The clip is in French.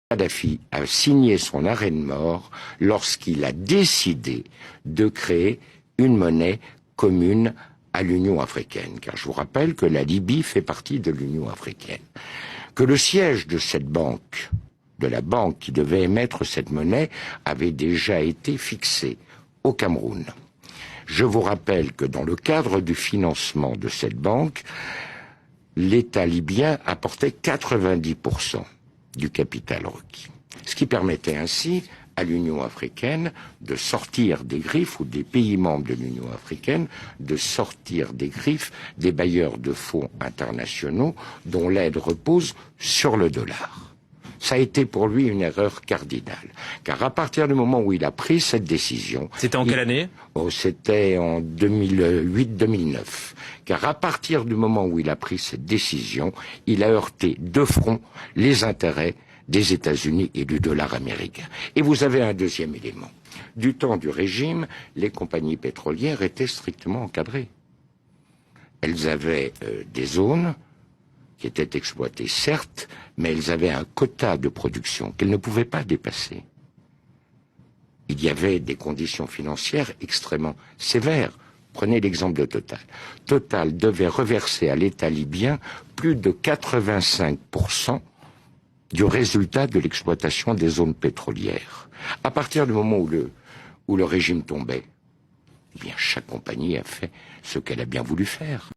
Kadhafi a signé son arrêt de mort lorsqu'il a décidé de créer une monnaie commune à l'Union africaine. Car je vous rappelle que la Libye fait partie de l'Union africaine. Que le siège de cette banque, de la banque qui devait émettre cette monnaie, avait déjà été fixé au Cameroun. Je vous rappelle que dans le cadre du financement de cette banque, l'État libyen apportait 90% du capital requis. Ce qui permettait ainsi à l'Union africaine de sortir des griffes, ou des pays membres de l'Union africaine, de sortir des griffes des bailleurs de fonds internationaux dont l'aide repose sur le dollar. Ça a été pour lui une erreur cardinale. Car à partir du moment où il a pris cette décision... C'était en quelle année ? C'était en 2008-2009. Car à partir du moment où il a pris cette décision, il a heurté de front les intérêts des États-Unis et du dollar américain. Et vous avez un deuxième élément. Du temps du régime, les compagnies pétrolières étaient strictement encadrées. Elles avaient des zones qui étaient exploitées, certes, mais elles avaient un quota de production qu'elles ne pouvaient pas dépasser. Il y avait des conditions financières extrêmement sévères. Prenez l'exemple de Total. Total devait reverser à l'État libyen plus de 85% du résultat de l'exploitation des zones pétrolières. À partir du moment où le régime tombait, eh bien, chaque compagnie a fait ce qu'elle a bien voulu faire.